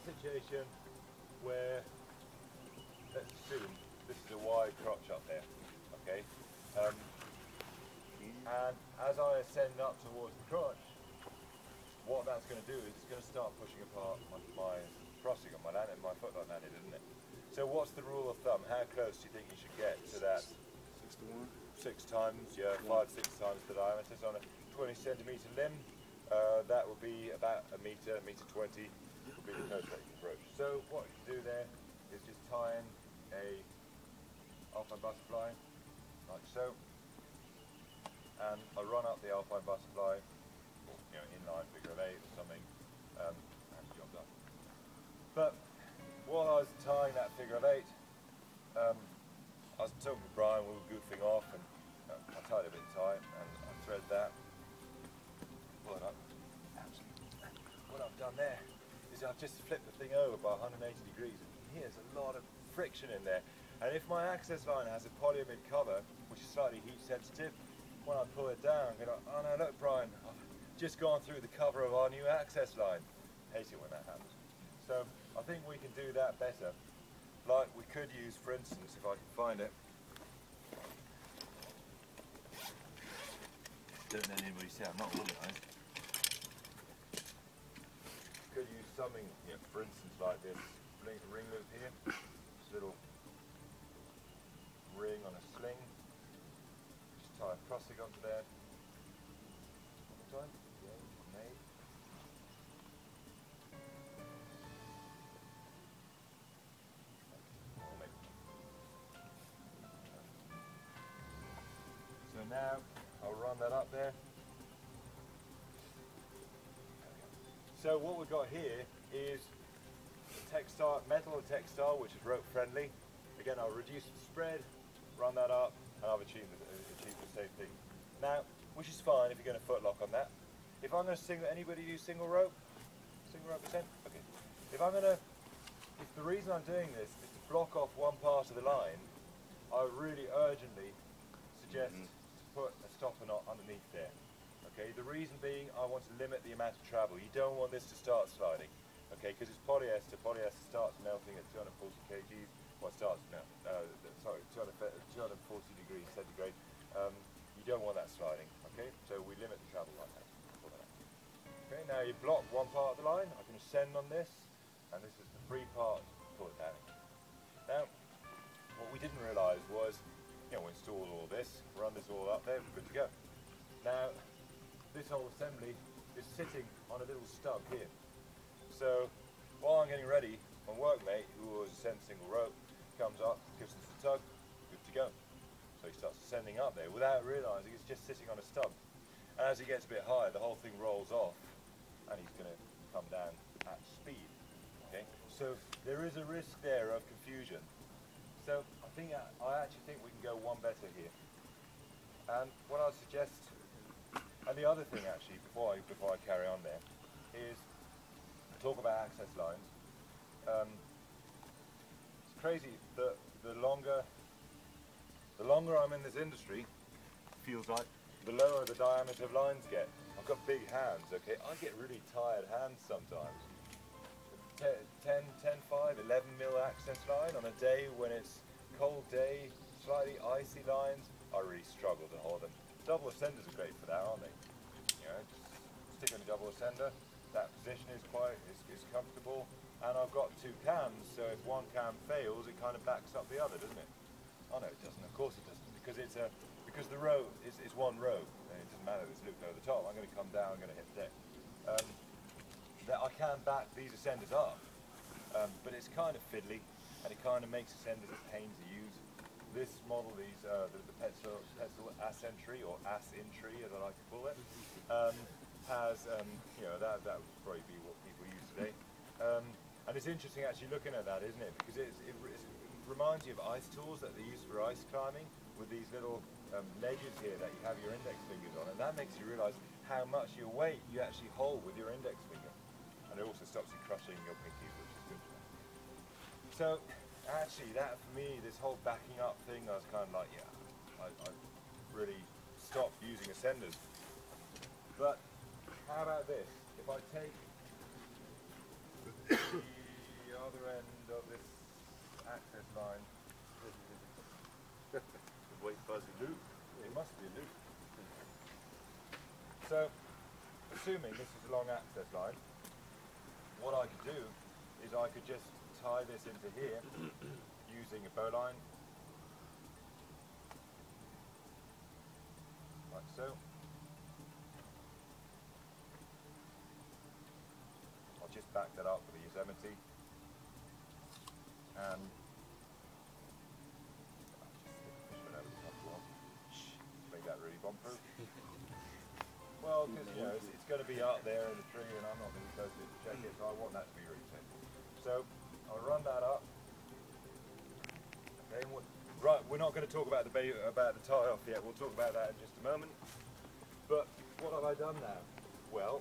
situation where, let's assume this is a wide crotch up there, okay? And as I ascend up towards the crotch, what that's going to do is it's going to start pushing apart my crossing on my landing, my footlight landing, isn't it? So what's the rule of thumb? How close do you think you should get to that? 6 to 1? 6 times, yeah, 5, 6 times the diameter. So on a 20 centimetre limb, that would be about a metre, metre 20 would be the close rate approach. So what you do there is just tie in a alpine butterfly, like so, and I run up the alpine butterfly, you know, inline figure of 8 or something, and job done. But while I was tying that figure of 8, I was talking to Brian, we were goofing off, and I tied it a bit tight, and I thread that. What I've done there is I've just flipped the thing over by 180 degrees, and here's a lot of friction in there. And if my access line has a polyamide cover, which is slightly heat sensitive, when I pull it down, I'm going, oh no, look Brian, I've just gone through the cover of our new access line. Hate it when that happens. So I think we can do that better. Like we could use, for instance, if I can find it. Don't let anybody say I'm not organised. Could use something, you know, for instance, like this ring loop here. This little ring on a sling. Just tie a crossing onto there. One more time. Yeah, made. So now I'll run that up there. So what we've got here is textile, metal and textile, which is rope friendly. Again, I'll reduce the spread, run that up, and I've achieved the same thing. Now, which is fine if you're going to footlock on that. If I'm going to anybody use single rope? Single rope percent? Okay. If the reason I'm doing this is to block off one part of the line, I really urgently suggest to put a stopper knot underneath there. Okay, the reason being I want to limit the amount of travel. You don't want this to start sliding, okay, because it's polyester. Polyester starts melting at 240 kgs. Well, it starts now. Sorry, 240 degrees centigrade. You don't want that sliding, okay? So we limit the travel like that. Okay, now you block one part of the line. I can ascend on this, and this is the free part. Pull it down. Now, what we didn't realise was, you know, we installed all this, run this all up there, we're good to go. Now, this whole assembly is sitting on a little stub here. So while I'm getting ready, my workmate, who was ascending single rope, comes up, gives us the tug, good to go. So he starts ascending up there without realising it's just sitting on a stub. And as he gets a bit higher, the whole thing rolls off, and he's going to come down at speed. Okay? So there is a risk there of confusion. So I actually think we can go one better here. And what I suggest, and the other thing actually, before I carry on there, is talk about access lines. It's crazy that the longer I'm in this industry, feels like the lower the diameter of lines get. I've got big hands, okay? I get really tired hands sometimes. 10, 5, 11 mil access line on a day when it's cold day, slightly icy lines, I really struggle to hold them. Double ascenders are great for that, aren't they? You know, just stick on a double ascender. That position is comfortable, and I've got two cams, so if one cam fails, it kind of backs up the other, doesn't it? Oh no, it doesn't. Of course it doesn't, because the row is one row, and it doesn't matter if it's looped over the top. I'm going to come down, I'm going to hit the deck. That I can back these ascenders up, but it's kind of fiddly, and it kind of makes ascenders a pain to use. This model, the Petzl Ascentry, or Asintry as I like to call it, has, you know, that would probably be what people use today. And it's interesting actually looking at that, isn't it? Because it reminds you of ice tools that they use for ice climbing, with these little ledges here that you have your index fingers on, and that makes you realise how much your weight you actually hold with your index finger. And it also stops you crushing your pinkies, which is good. So actually that for me, this whole backing up thing, I was kind of like, yeah, I really stopped using ascenders. But how about this? If I take other end of this access line. The white fuzzy Loop. It must be a loop. So, assuming this is a long access line, what I could do is I could just tie this into here using a bowline, like so. I'll just back that up with a Yosemite, and make that really bomb-proof. Well, because you know it's going to be out there in the tree, and I'm not going to be close to it to check it, so I want that to be really safe. So I'll run that up. Okay, right, we're not going to talk about the tie-off yet. We'll talk about that in just a moment. But what have I done now? Well,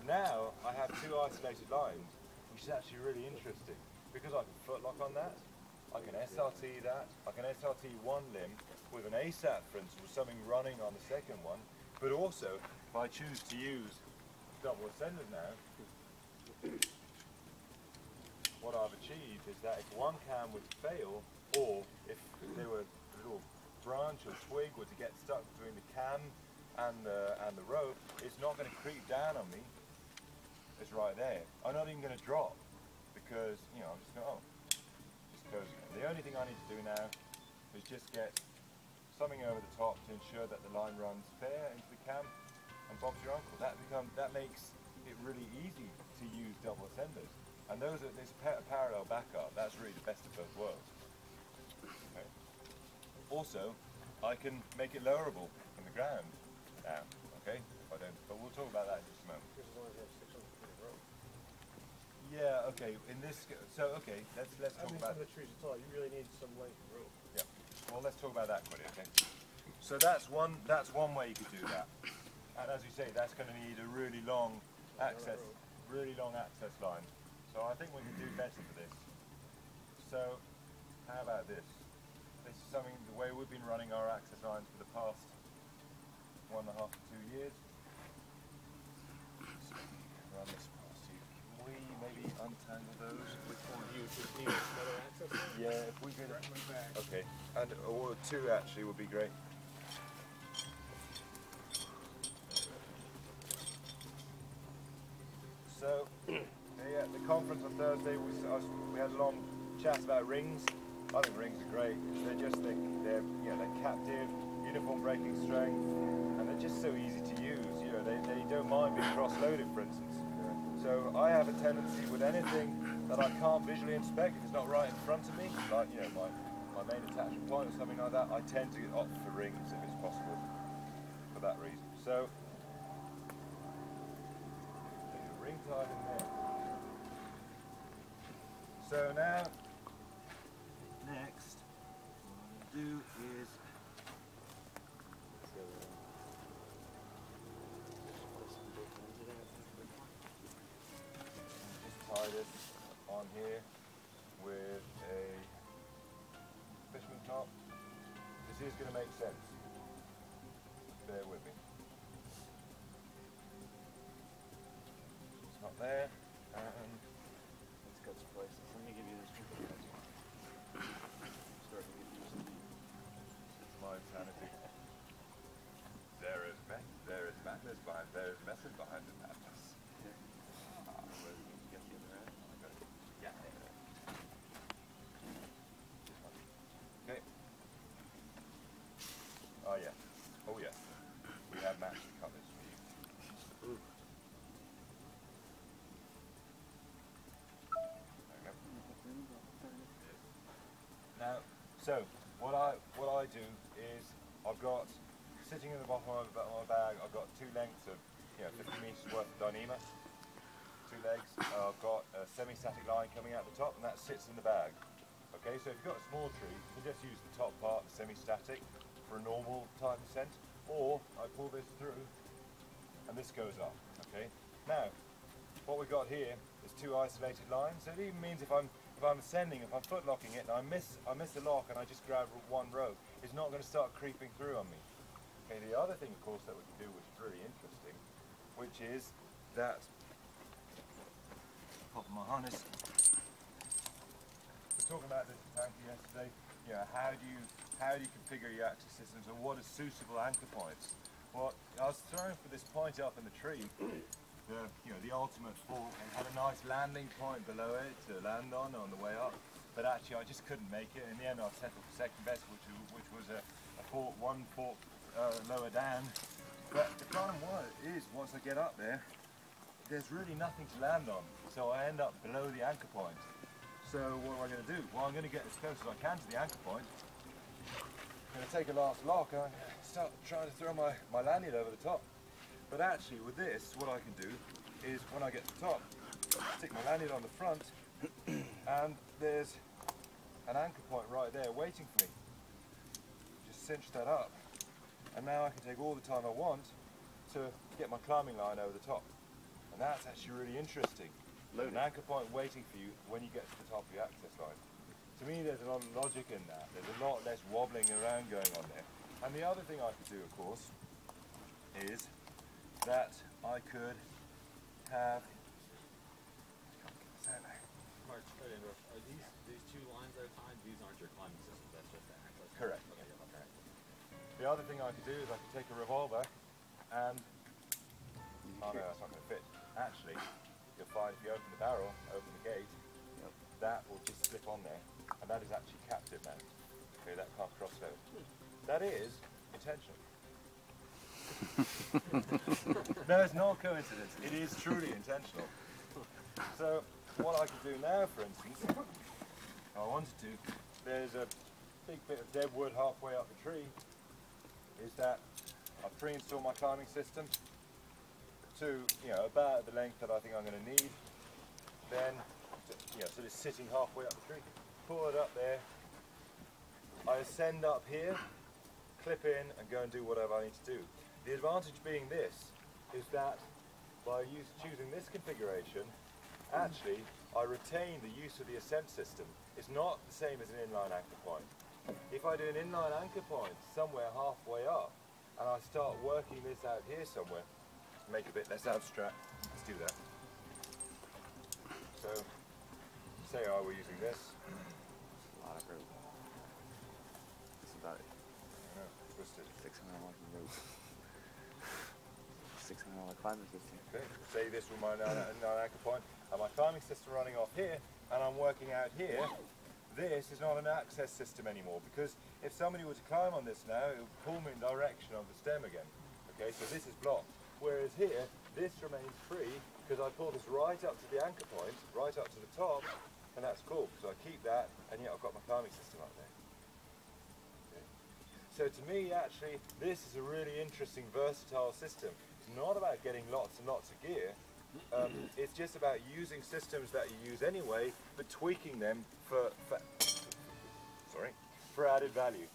now I have two isolated lines, which is actually really interesting because I can footlock on that. I can SRT that. I can SRT one limb with an ASAP, for instance, with something running on the second one. But also, if I choose to use double ascenders now, what I've achieved is that if one cam were to fail, or if there were a little branch or twig were to get stuck between the cam and the rope, it's not going to creep down on me. It's right there. I'm not even going to drop because, you know, I'm just going, just closing it. The only thing I need to do now is just get something over the top to ensure that the line runs fair into the cam and bobs your uncle. That makes it really easy to use double ascenders. And there's a parallel backup. That's really the best of both worlds. Okay. Also, I can make it lowerable from the ground now. Okay, but we'll talk about that in just a moment. Because as long as you have 600 feet of rope. Yeah. Okay. In this, so okay, let's talk about. Some of the trees are tall. You really need some length of rope. Yeah. Well, let's talk about that quickly. Okay. So that's one way you could do that. And as you say, that's going to need a really long access line. So I think we can do better for this. So how about this? This is something, the way we've been running our access lines for the past 1.5 to 2 years. So run this past you. Can we maybe untangle those? Which one do you just need another access line? Yeah, if we could. Okay, and or two actually would be great. So, yeah, the conference on Thursday, we had a long chat about rings. I think rings are great. They're captive, uniform braking strength, and they're just so easy to use. You know, they don't mind being cross-loaded, for instance. So I have a tendency with anything that I can't visually inspect, if it's not right in front of me, like my main attachment point or something like that, I tend to opt for rings if it's possible, for that reason. So. Ring tied in there. So now, next, what I'm going to do is just tie this on here with a fishman top. This is going to make sense. Bear with me. Not there, and Let's cut some places. Let me give you this one. Start to get used to it's my insanity. There is madness behind, there is message behind the madness. Where you get the other end. Yeah. Okay. Oh yeah. Oh yeah. We have matched the colours for you. Ooh. Now, so what I do is I've got sitting in the bottom of my bag. I've got 2 lengths of 50 meters worth of Dyneema, 2 legs. I've got a semi-static line coming out the top, and that sits in the bag. Okay, so if you've got a small tree, you can just use the top part, the semi-static, for a normal type ascent, or I pull this through, and this goes up. Okay. Now, what we've got here is 2 isolated lines. So it even means if I'm ascending, if I'm foot locking it, and I miss the lock, and I just grab one rope, it's not going to start creeping through on me. Okay. The other thing, of course, that we can do, which is really interesting, which is that pop my harness. talking about this with Tanky yesterday. You know, how do you configure your access systems, and what are suitable anchor points? Well, I was throwing for this point up in the tree, the ultimate fall. It had a nice landing point below it to land on the way up, but actually I just couldn't make it. In the end, I settled for second best, which was a one fork lower down. But the problem is, once I get up there, there's really nothing to land on, so I end up below the anchor point. So what am I going to do? Well, I'm going to get as close as I can to the anchor point. I'm going to take a last lock and I'm going to start trying to throw my lanyard over the top. But actually with this, what I can do is when I get to the top, stick my lanyard on the front and there's an anchor point right there waiting for me. Just cinch that up and now I can take all the time I want to get my climbing line over the top. And that's actually really interesting. An anchor point waiting for you when you get to the top of your access line. To me, there's a lot of logic in that. There's a lot less wobbling around going on there. And the other thing I could do, of course, is that I could have... Mark, are these two lines that are tied, these aren't your climbing systems, that's just the access? Correct. Okay, yeah, okay. The other thing I could do is I could take a revolver and... Oh no, that's not going to fit. Actually, you'll find if you open the barrel, open the gate, that will just slip on there, and that is actually captive mount. Okay, that can't cross over. That is intentional. No, it's not coincidence. It is truly intentional. So, what I can do now, for instance, if I wanted to, there's a big bit of dead wood halfway up the tree, is that I've pre-installed my climbing system to, about the length that I think I'm going to need. Then, so it's sitting halfway up the tree. Pull it up there. I ascend up here, clip in, and go and do whatever I need to do. The advantage being this is that by choosing this configuration, actually I retain the use of the ascent system. It's not the same as an inline anchor point. If I do an inline anchor point somewhere halfway up, and I start working this out here somewhere, make it a bit less abstract, let's do that. So, say I were using this. That's a lot of rope. That's about it. I know, twisted. $600 rope. $600 climbing system. Okay, say this with my anchor point, and my climbing system running off here, and I'm working out here. This is not an access system anymore, because if somebody were to climb on this now, it would pull me in the direction of the stem again. Okay, so this is blocked. Whereas here, this remains free, because I pull this right up to the anchor point, right up to the top, and that's cool, because I keep that, and yet I've got my climbing system up there. Okay. So to me, actually, this is a really interesting, versatile system. It's not about getting lots and lots of gear. It's just about using systems that you use anyway, but tweaking them for added value.